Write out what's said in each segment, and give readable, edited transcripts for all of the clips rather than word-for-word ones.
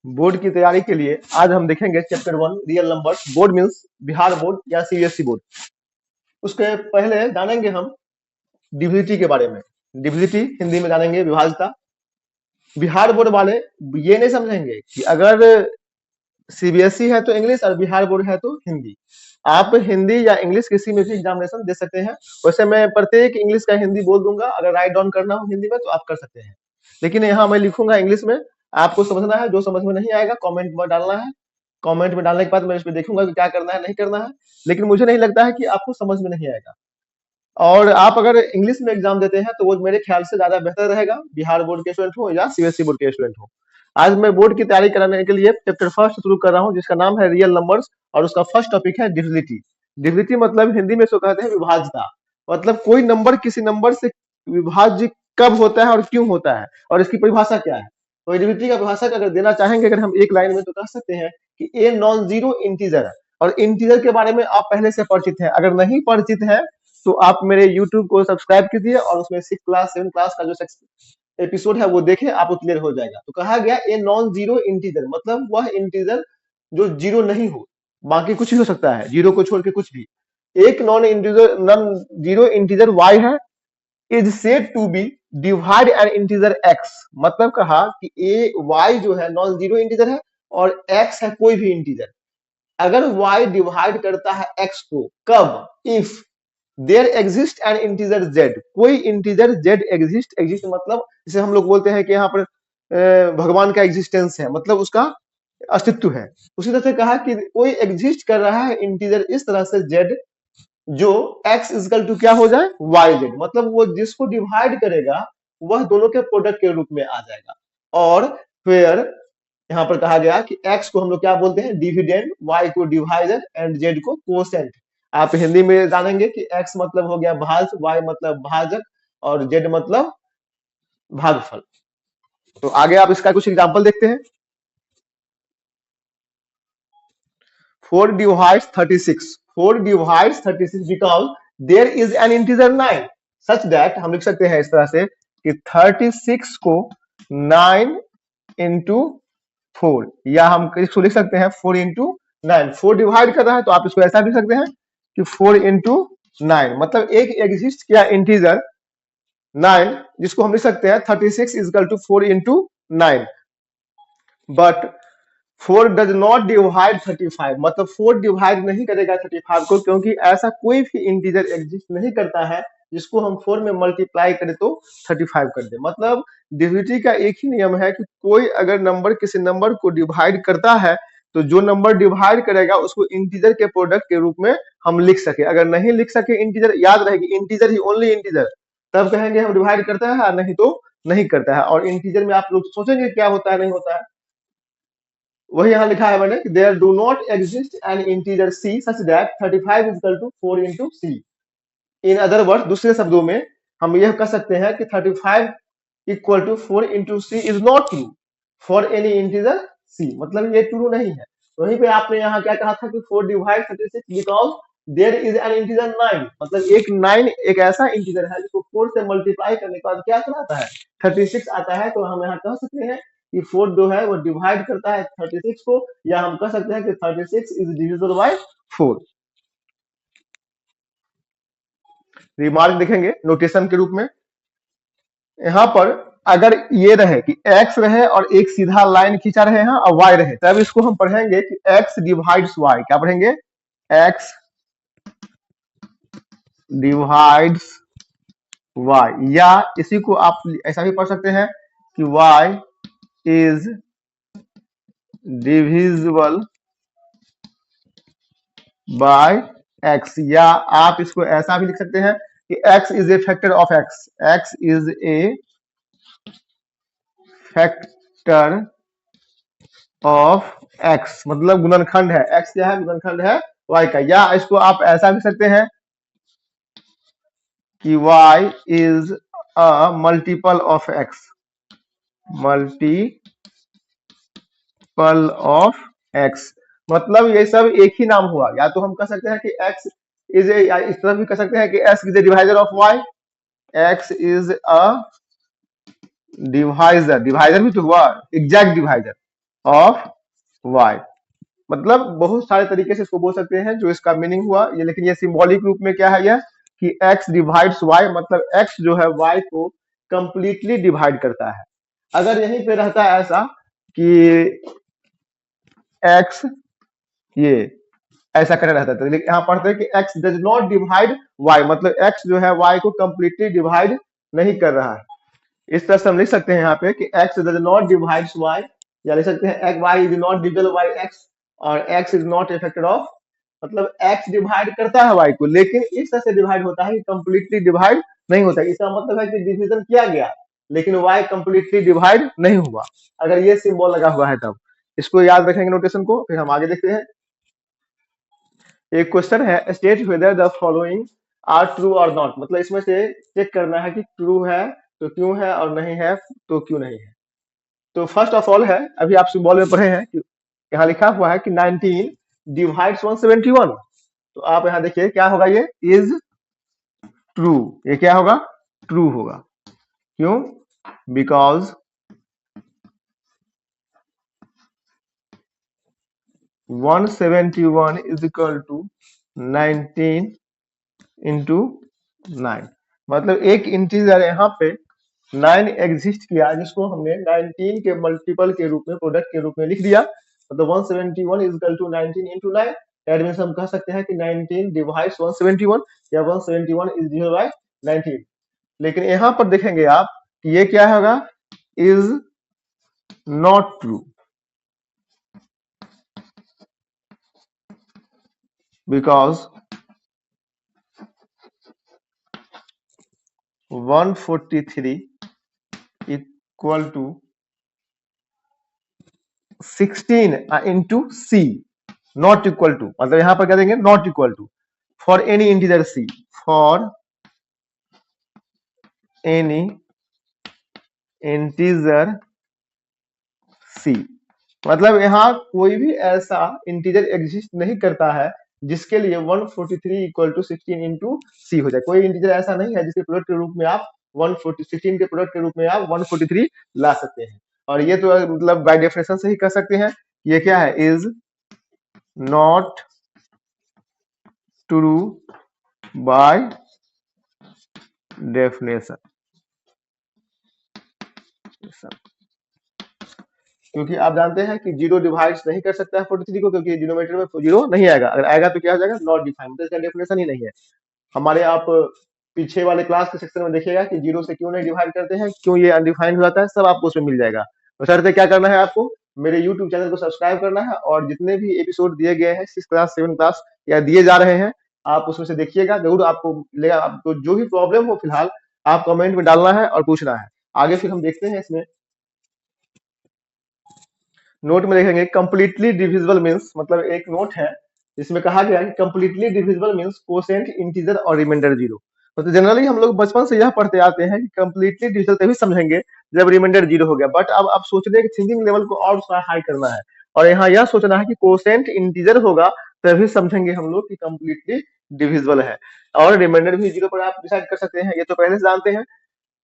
Board की तैयारी के लिए आज हम देखेंगे chapter 1 real numbers. Board means Bihar board या सीबीएसई बोर्ड। उसके पहले जानेंगे हम डिविजिटी के बारे में। डिविजिटी हिंदी में जानेंगे विभाज्यता। बिहार बोर्ड वाले ये नहीं समझेंगे कि अगर सीबीएसई है तो इंग्लिश और बिहार बोर्ड है तो हिंदी। आप हिंदी या इंग्लिश किसी में भी एग्जामिनेशन दे सकते हैं। वैसे मैं प्रत्येक इंग्लिश का हिंदी बोल दूंगा, अगर राइट डाउन करना हो हिंदी में तो आप कर सकते हैं, लेकिन यहाँ मैं लिखूंगा इंग्लिश में। आपको समझना है, जो समझ में नहीं आएगा कमेंट में डालना है। कमेंट में डालने के बाद मैं इसमें देखूंगा कि क्या करना है नहीं करना है, लेकिन मुझे नहीं लगता है कि आपको समझ में नहीं आएगा। और आप अगर इंग्लिश में एग्जाम देते हैं तो वो मेरे ख्याल से ज्यादा बेहतर रहेगा, बिहार बोर्ड के स्टूडेंट हो या सीबीएसई बोर्ड के स्टूडेंट हो। आज मैं बोर्ड की तैयारी कराने के लिए चैप्टर फर्स्ट शुरू कर रहा हूँ, जिसका नाम है रियल नंबर्स, और उसका फर्स्ट टॉपिक है डिविजिटी। डिविजिटी मतलब हिंदी में इसको कहते हैं विभाज्यता। मतलब कोई नंबर किसी नंबर से विभाज्य कब होता है और क्यों होता है, और इसकी परिभाषा क्या है। तो डिविजिटी का परिभाषा अगर देना चाहेंगे अगर हम एक लाइन में, तो कह सकते हैं कि ए नॉन जीरो इंटीजर है। और इंटीजर के बारे में आप पहले से परिचित हैं, अगर नहीं परिचित है तो आप मेरे YouTube को सब्सक्राइब कीजिए और उसमें 6 क्लास 7 क्लास का जो एपिसोड है वो देखें, आपको क्लियर हो जाएगा। तो कहा गया ए नॉन जीरो इंटीजर मतलब वह इंटीजर जो जीरो नहीं हो, बाकी कुछ भी हो सकता है, जीरो को छोड़ के कुछ भी। एक नॉन जीरो इंटीजर y है, is said to be divide an integer x। मतलब कहा कि ए y जो है नॉन जीरो इंटीजर है और x है कोई भी इंटीजर। अगर y डिवाइड करता है x को, कब? If there exist an integer z, कोई इंटीजर z एग्जिस्ट। एग्जिस्ट मतलब जैसे हम लोग बोलते हैं कि यहाँ पर भगवान का एग्जिस्टेंस है, मतलब उसका अस्तित्व है। उसी तरह से कहा कि कोई एग्जिस्ट कर रहा है इंटीजर इस तरह से z, जो x इजकल टू क्या हो जाए, yz। मतलब वो जिसको डिवाइड करेगा वह दोनों के प्रोडक्ट के रूप में आ जाएगा। और फिर यहाँ पर कहा गया कि x को हम लोग क्या बोलते हैं, डिविडेंड, y को डिवाइजर एंड z को कोसेंट। आप हिंदी में जानेंगे कि x मतलब हो गया भाज्य, y मतलब भाजक और z मतलब भागफल। तो आगे आप इसका कुछ एग्जांपल देखते हैं। 4 divides 36, 4 divides 36 because there is an integer 9 such that हम लिख सकते हैं इस तरह से कि 36 को 9 इंटू 4, या हम इसको लिख सकते हैं 4 इंटू 9। 4 डिवाइड कर रहा है तो आप इसको ऐसा लिख सकते हैं कि 4 इंटू 9। मतलब एक एग्जिस्ट किया इंटीजर 9, जिसको हम लिख सकते हैं 36 equal to 4 into 9। But 4 does not divide 35, मतलब 4 डिवाइड नहीं करेगा 35 को, क्योंकि ऐसा कोई भी इंटीजर एग्जिस्ट नहीं करता है जिसको हम 4 में मल्टीप्लाई करें तो 35 कर दे। मतलब डिविजिटी का एक ही नियम है कि कोई अगर नंबर किसी नंबर को डिवाइड करता है तो जो नंबर डिवाइड करेगा उसको इंटीजर के प्रोडक्ट के रूप में हम लिख सके। अगर नहीं लिख सके इंटीजर, याद रहेगी इंटीजर ही ओनली इंटीजर, तब कहेंगे हम डिवाइड करता है, नहीं तो नहीं करता है। और इंटीजर में आप लोग सोचेंगे क्या होता है नहीं होता है, वही यहाँ लिखा है मैंने कि there do not exist an integer c such that 35 is equal to 4 into C. In other word, दूसरे शब्दों में हम यह कह सकते हैं कि 35 equal to 4 into C is not true for any integer c, मतलब ये ट्रू नहीं है। वहीं पे आपने यहाँ क्या कहा था कि 4 divide 36 because there is an integer 9, मतलब एक 9 एक ऐसा इंटीजर है जिसको 4 से मल्टीप्लाई करने के बाद क्या आता है, 36 आता है। तो हम यहाँ कह सकते हैं कि 4 जो है वो डिवाइड करता है 36 को, या हम कह सकते हैं कि 36 इज डिविजिबल बाय 4। रिमार्क देखेंगे नोटेशन के रूप में। यहाँ पर अगर ये रहे कि x रहे और एक सीधा लाइन खींचा रहे हैं और y रहे, तब इसको हम पढ़ेंगे कि x डिवाइड्स y। क्या पढ़ेंगे, x डिवाइड्स y, या इसी को आप ऐसा भी पढ़ सकते हैं कि y is divisible bye x, या आप इसको ऐसा भी लिख सकते हैं कि x is a factor of x, x is a factor of x, मतलब गुणनखंड है। x क्या है, गुणनखंड है y का। या इसको आप ऐसा लिख सकते हैं कि y is a multiple of x, multiple of x, मतलब ये सब एक ही नाम हुआ। या तो हम कह सकते हैं कि x इज ए, इस तरह भी कह सकते हैं कि x is a divisor of y, x is a divisor, divisor भी तो हुआ, एग्जैक्ट डिवाइजर। Of Y. मतलब बहुत सारे तरीके से इसको बोल सकते हैं जो इसका मीनिंग हुआ ये, लेकिन ये सिंबॉलिक रूप में क्या है यह कि x डिवाइड्स y, मतलब x जो है y को कंप्लीटली डिवाइड करता है। अगर यहीं पे रहता है ऐसा कि x ये ऐसा करना रहता था, लेकिन यहाँ पढ़ते हैं कि x does not divide y, मतलब x जो है y को कंप्लीटली डिवाइड नहीं कर रहा है। इस तरह से हम लिख सकते हैं यहाँ पे कि x does not divides y, या लिख सकते हैं y is not divisible by x, और x is not affected of, मतलब x डिवाइड करता है y को, लेकिन इस तरह से डिवाइड होता है कि कंप्लीटली डिवाइड नहीं होता। इसका मतलब है कि डिवीजन किया गया लेकिन y कंप्लीटली डिवाइड नहीं हुआ, अगर ये सिंबल लगा हुआ है तब। इसको याद रखेंगे नोटेशन को। फिर हम आगे देखते हैं। एक क्वेश्चन है, state whether the following are true और नॉट, मतलब इसमें से चेक करना है कि ट्रू है तो क्यों है और नहीं है तो क्यों नहीं है। तो फर्स्ट ऑफ ऑल है, अभी आप सिंबल में पढ़े हैं कि यहाँ लिखा हुआ है कि 19 डिवाइड्स 171, तो आप यहाँ देखिए क्या होगा, ये इज ट्रू, ये क्या होगा, ट्रू होगा। क्यों? Because 171 is equal to 19 into 9, मतलब एक इंटीजर यहाँ पे 9 एग्जिस्ट किया जिसको हमने 19 के मल्टीपल के रूप में, प्रोडक्ट के रूप में लिख दिया, मतलब 171 is equal to 19 into 9। That means हम कह सकते हैं कि 19 डिवाइड्स 171 या 171 इज डिवाइडेड बाय 19। लेकिन यहाँ पर देखेंगे आप कि ये क्या होगा, is not true, because 143 equal to 16 into C, not equal to, मतलब यहां पर क्या देंगे, not equal to for any integer C, for any integer C, मतलब यहाँ कोई भी ऐसा इंटीजर एग्जिस्ट नहीं करता है जिसके लिए 143 इक्वल टू 16 इंटू सी हो जाए। कोई इंटीजर ऐसा नहीं है जिसके प्रोडक्ट के रूप में आप 16 के प्रोडक्ट के रूप में आप 143 ला सकते हैं। और ये तो मतलब बाय डेफिनेशन से ही कह सकते हैं ये क्या है, is not true by definition, क्योंकि आप जानते हैं कि जीरो डिवाइड्स नहीं कर सकता है 43 को, क्योंकि डिनोमिनेटर में जीरो नहीं आएगा, अगर आएगा तो क्या हो जाएगा, नॉट डिफाइंड, तो इसका डेफिनेशन ही नहीं है। हमारे आप पीछे वाले क्लास के सेक्शन में देखिएगा कि जीरो से क्यों नहीं डिवाइड करते हैं, क्यों ये अनडिफाइंड हो जाता है, सब आपको उसमें मिल जाएगा। तो सर क्या करना है आपको, मेरे यूट्यूब चैनल को सब्सक्राइब करना है, और जितने भी एपिसोड दिए गए हैं 6 क्लास 7 क्लास या दिए जा रहे हैं, आप उसमें से देखिएगा जरूर, आपको मिलेगा। आपको जो भी प्रॉब्लम हो फिलहाल आप कमेंट में डालना है और पूछना है। आगे फिर हम देखते हैं इसमें नोट में देखेंगे, कंप्लीटली डिविजिबल मींस, मतलब एक नोट है जिसमें कहा गया है कि completely divisible means quotient integer और रिमाइंडर जीरो। तो जनरली हम लोग बचपन से यह पढ़ते आते हैं कि कंप्लीटली डिविजिबल तभी समझेंगे जब रिमाइंडर जीरो हो गया, बट अब आप सोच रहे हैं कि थिंकिंग लेवल को और थोड़ा हाई करना है, और यहाँ यह सोचना है कि कोसेंट इंटीजर होगा तभी समझेंगे हम लोग कि कंप्लीटली डिविजिबल है, और रिमाइंडर भी जीरो पर आप डिसाइड कर सकते हैं, ये तो पहले से जानते हैं।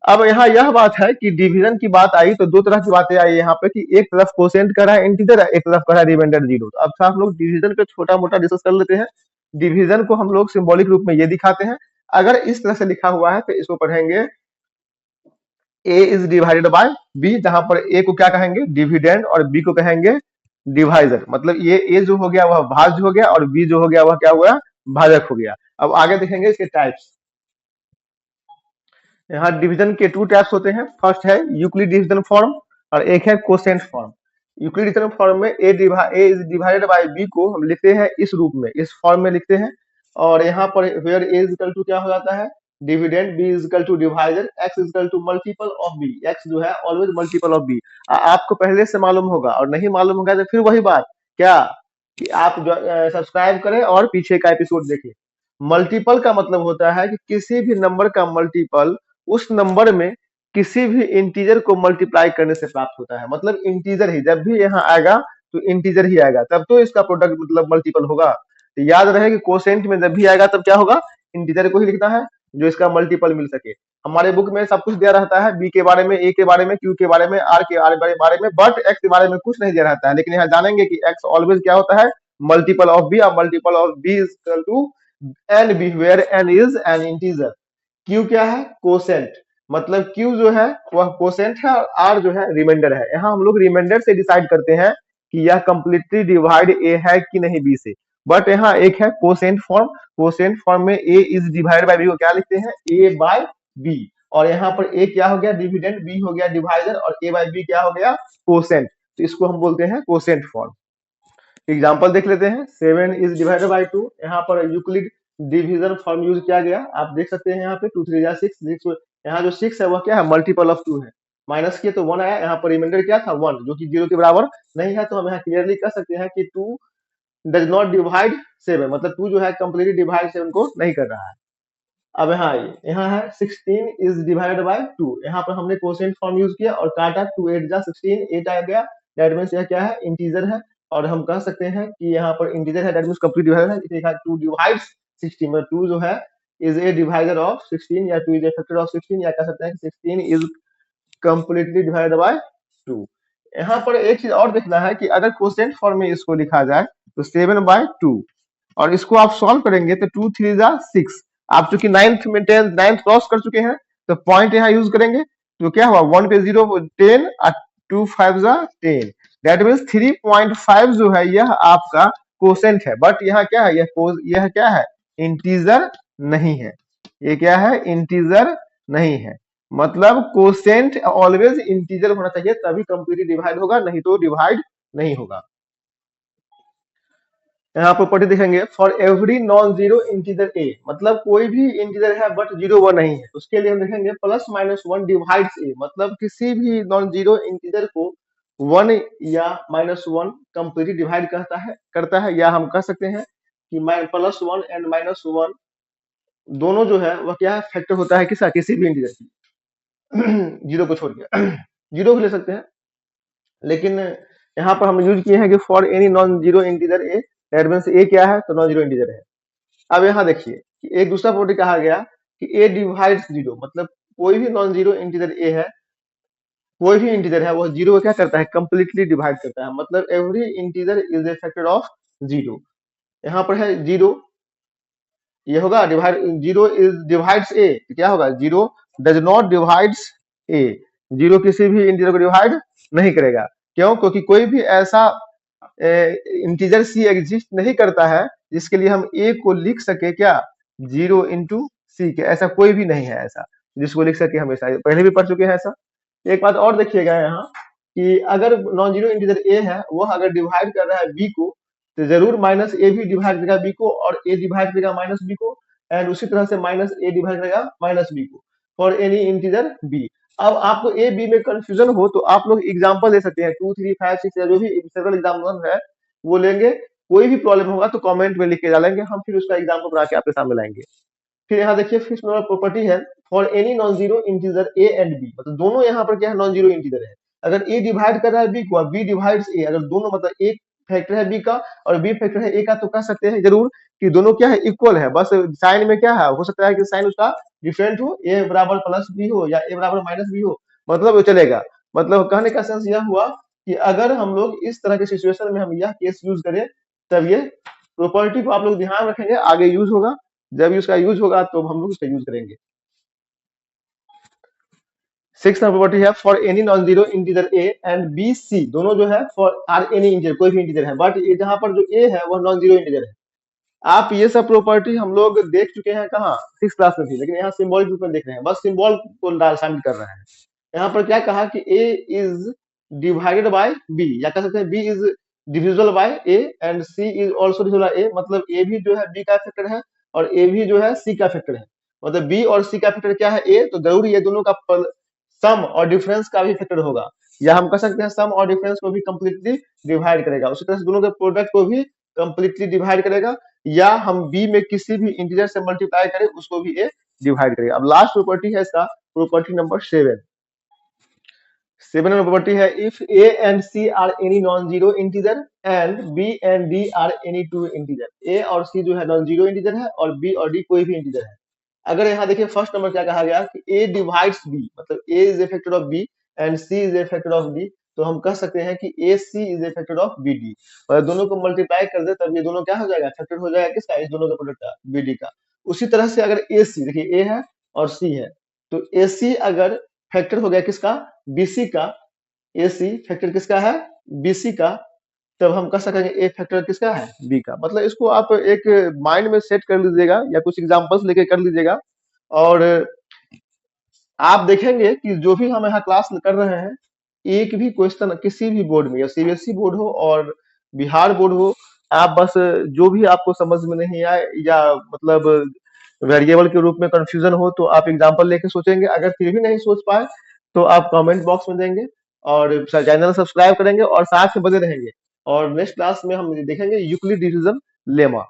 अब यहाँ यह बात है कि डिवीजन की बात आई तो दो तरह की बातें आई यहाँ पे कि एक तरफ कोसेंट कर रहा है इंटीजर, एक तरफ कर रहा है रिमाइंडर जीरो। तो अब हम लोग डिवीजन पे छोटा मोटा डिस्कस कर लेते हैं। डिवीजन को हम लोग सिंबॉलिक रूप में ये दिखाते हैं, अगर इस तरह से लिखा हुआ है तो इसको पढ़ेंगे ए इज डिवाइडेड बाय बी, जहां पर ए को क्या कहेंगे, डिविडेंड, और बी को कहेंगे डिवाइजर, मतलब ये ए जो हो गया वह भाज्य हो गया और बी जो हो गया वह क्या हुआ, भाजक हो गया। अब आगे देखेंगे इसके टाइप्स। यहाँ डिवीजन के 2 टाइप्स होते हैं, फर्स्ट है यूक्लिड डिवीजन फॉर्म और एक है quotient form. Euclid division form में ए इज डिवाइडेड बाय बी को हम लिखते हैं इस रूप में, इस फॉर्म में लिखते हैं, और यहाँ पर where A is equal to क्या हो जाता है, dividend, B is equal to divisor, X is equal to multiple of B, X जो है ऑलवेज मल्टीपल ऑफ बी। आपको पहले से मालूम होगा, और नहीं मालूम होगा तो फिर वही बात क्या कि आप सब्सक्राइब करें और पीछे का एपिसोड देखें। मल्टीपल का मतलब होता है कि किसी भी नंबर का मल्टीपल उस नंबर में किसी भी इंटीजर को मल्टीप्लाई करने से प्राप्त होता है, मतलब इंटीजर ही जब भी यहाँ आएगा तो इंटीजर ही आएगा, तब तो इसका प्रोडक्ट मतलब मल्टीपल होगा। तो याद रहे कि कोसेंट में जब भी आएगा तब क्या होगा, इंटीजर को ही लिखना है जो इसका मल्टीपल मिल सके। हमारे बुक में सब कुछ दिया रहता है, बी के बारे में, ए के बारे में, क्यू के बारे में, आर के बारे में, बट एक्स के बारे में कुछ नहीं दिया रहता है। लेकिन यहाँ जानेंगे कि एक्स ऑलवेज क्या होता है, मल्टीपल ऑफ बी, और multiple of B is equal to N B, where N is an integer. Q क्या है, कोसेंट, मतलब क्यू जो है वह कोसेंट है और आर जो है रिमाइंडर है। यहाँ हम लोग रिमाइंडर से डिसाइड करते हैं कि यह कंप्लीटली डिवाइड ए है कि नहीं बी से। बट यहाँ एक है कोसेंट फॉर्म, कोसेंट फॉर्म में ए इज डिवाइड बाय बी को क्या लिखते हैं, ए बाय बी। और यहाँ पर ए क्या हो गया, डिविडेंड, बी हो गया डिवाइडर, और ए बाय बी क्या हो गया, कोसेंट। तो इसको हम बोलते हैं कोसेंट फॉर्म। एग्जाम्पल देख लेते हैं, 7 इज डिवाइडेड बाय 2। यहाँ पर यूक्लिड डिवीजन फॉर्म यूज किया गया, आप देख सकते हैं यहाँ पे 2 3 जा 6, यहाँ जो 6 है वह क्या है, मल्टीपल ऑफ 2 है, माइनस किए तो 1 आया, यहाँ पर रिमाइंडर क्या था 1, जो कि 0 के बराबर नहीं है। तो हम यहाँ क्लियरली कह सकते हैं कि 2 डज नॉट डिवाइड 7, मतलब 2 जो है कंप्लीटली डिवाइड 7 को नहीं कर रहा है। अब यहाँ है 16 इज डिवाइडेड बाय 2, यहाँ पर हमने कोसेंट फॉर्म यूज किया और काटा, 2 8 जा 16, 8 आ गया, दैट मींस यह क्या है, इंटीजर है। और हम कह सकते हैं कि यहाँ पर इंटीजर है, दैट मींस कंप्लीट डिवाइडर है, इसलिए 2 डिवाइड्स 16, मतलब 2 जो है इज ए डिवाइडर ऑफ 16, या 2 इज ए फैक्टर ऑफ 16, या कह सकते हैं कि 16 इज कंप्लीटली डिवाइडेड बाय 2। यहाँ पर एक चीज और देखना है कि अगर कोसेंट फॉर्म में इसको लिखा जाए तो 7/2, और इसको आप सॉल्व करेंगे तो 2 3 जा 6। आप चूंकि 9th में 9th क्रॉस कर चुके हैं तो पॉइंट यहाँ यूज करेंगे, तो क्या हुआ 1 पे 0 10 और 2 5 जा 10, दैट मींस 3.5 जो है यह आपका कोसेंट है। बट यहाँ क्या है, यह क्या है, इंटीजर नहीं है, ये क्या है, इंटीजर नहीं है। मतलब कोसेंट ऑलवेज इंटीजर होना चाहिए, तभी कंप्लीटली डिवाइड होगा, नहीं तो डिवाइड नहीं होगा। यहाँ प्रॉपर्टी देखेंगे, for every non zero integer A, मतलब कोई भी इंटीजर है बट 0 1 नहीं है, उसके लिए हम देखेंगे प्लस माइनस 1 डिवाइड्स ए, मतलब किसी भी नॉन जीरो इंटीजर को 1 या -1 कंप्लीटली डिवाइड करता है, या हम कह सकते हैं कि +1 एंड -1 दोनों जो है वह क्या है, फैक्टर होता है किसका, किसी भी इंटीजर की, जीरो को छोड़ के जीरो भी ले सकते हैं। लेकिन यहाँ पर हम यूज किए हैं कि for any non zero integer A, that means A क्या है, तो नॉन जीरो इंटीजर है। अब यहाँ देखिए कि एक दूसरा प्रॉपर्टी कहा गया कि ए डिवाइड्स जीरो, मतलब कोई भी नॉन जीरो इंटीजर ए है, कोई भी इंटीजर है वह जीरो को क्या करता है, कंप्लीटली डिवाइड करता है, मतलब every integer is a factor of zero. यहाँ पर है जीरो, ये होगा डिवाइड, जीरो इज डिवाइड्स ए, क्या होगा, zero does not divides A, zero किसी भी इंटीजर को डिवाइड नहीं करेगा। क्यों, क्योंकि कोई भी ऐसा इंटीजर सी एग्जिस्ट नहीं करता है जिसके लिए हम ए को लिख सके क्या, 0 इंटू सी के, ऐसा कोई भी नहीं है ऐसा जिसको लिख सके हमेशा, पहले भी पढ़ चुके हैं ऐसा। एक बात और देखिएगा यहाँ कि अगर नॉन जीरो इंटीजर ए है, वह अगर डिवाइड कर रहा है बी को, तो जरूर माइनस ए भी डिवाइड करेगा बी को, और ए डिवाइड करेगा माइनस बी को, एंड उसी तरह से माइनस ए डिवाइड करेगा माइनस बी को फॉर एनी इंटीजर बी। अब आपको ए बी में कंफ्यूजन हो तो आप लोग एग्जांपल ले सकते हैं, 2 3 5 6 या जो भी सेवरल एग्जाम्पल है वो लेंगे। कोई भी प्रॉब्लम होगा तो कमेंट में लिख के डालेंगे, हम फिर उसका एग्जाम्पल बना के आपके सामने लाएंगे। फिर यहाँ देखिए फिफ्थ नंबर प्रॉपर्टी है, for any non zero integer A and B, मतलब दोनों यहाँ पर क्या है, नॉन जीरो इंटीजर है। अगर ए डिवाइड कर रहा है बी को और बी डिवाइड्स ए, अगर दोनों मतलब एक फैक्टर है बी का और बी फैक्टर है ए का, तो कह सकते हैं जरूर कि दोनों क्या है, इक्वल है, बस साइन में क्या है, हो सकता है कि साइन उसका डिफरेंट हो, ए बराबर प्लस बी हो या ए बराबर माइनस बी हो, मतलब वो चलेगा। मतलब कहने का सेंस यह हुआ कि अगर हम लोग इस तरह के सिचुएशन में हम यह केस यूज करें, तब ये प्रॉपर्टी को आप लोग ध्यान रखेंगे, आगे यूज होगा, जब उसका यूज होगा तो हम लोग उसका यूज करेंगे। सिक्स प्रॉपर्टी है, for any non zero integer A and B C, दोनों जो है फॉर आर एनी इंटीजर, कोई भी इंटीजर है, बट ये जहां पर जो ए है वह नॉन जीरो इंटीजर है। आप ये सब प्रॉपर्टी हम लोग देख चुके हैं कहाँ, 6th क्लास में थी, लेकिन यहाँ सिंबॉलिक रूप में देख रहे हैं, बस सिंबल को शामिल कर रहे हैं। यहाँ पर क्या कहा कि A is divided by B, या कह सकते हैं B is divisible by A and C is also divisible by A, मतलब ए भी जो है बी का फैक्टर है और ए भी जो है सी का फैक्टर है, मतलब बी और सी का फैक्टर क्या है ए, तो जरूर ये दोनों का सम और डिफरेंस का भी फैक्टर होगा, या हम कह सकते हैं सम और डिफरेंस को भी कंप्लीटली डिवाइड करेगा, उसी तरह से दोनों के प्रोडक्ट को भी कंप्लीटली डिवाइड करेगा, या हम बी में किसी भी इंटीजर से मल्टीप्लाई करें उसको भी ए डिवाइड करेगा। अब लास्ट प्रॉपर्टी है इसका, प्रॉपर्टी नंबर 7। 7 नंबर प्रॉपर्टी है, if A and C are any non zero integer and B and D are any two integer, A और सी जो है नॉन जीरो इंटीजर है और बी और डी कोई भी इंटीजर है। अगर यहाँ देखिए फर्स्ट नंबर क्या कहा गया कि ए डिवाइड्स बी, मतलब A is a factor of B and C is a factor of D, तो हम कह सकते हैं कि A C is a factor of B D. और दोनों को मल्टीप्लाई कर दे तब ये दोनों क्या हो जाएगा, फैक्टर हो जाएगा किसका, इस दोनों का प्रोडक्ट का, बी डी का। उसी तरह से अगर ए सी, देखिए ए है और सी है, तो ए सी अगर फैक्टर हो गया किसका, बी सी का, ए सी फैक्टर किसका है, बी सी का, तब हम कह सकेंगे ए फैक्टर किसका है, बी का। मतलब इसको आप एक माइंड में सेट कर लीजिएगा या कुछ एग्जांपल्स लेके कर लीजिएगा। और आप देखेंगे कि जो भी हम यहाँ क्लास कर रहे हैं, एक भी क्वेश्चन किसी भी बोर्ड में, या सीबीएसई बोर्ड हो और बिहार बोर्ड हो, आप बस जो भी आपको समझ में नहीं आए या मतलब वेरिएबल के रूप में कंफ्यूजन हो, तो आप एग्जांपल लेके सोचेंगे। अगर फिर भी नहीं सोच पाए तो आप कमेंट बॉक्स में देंगे और चैनल सब्सक्राइब करेंगे और साथ में बने रहेंगे। और नेक्स्ट क्लास में हम देखेंगे यूक्लिड डिवीजन लेमा।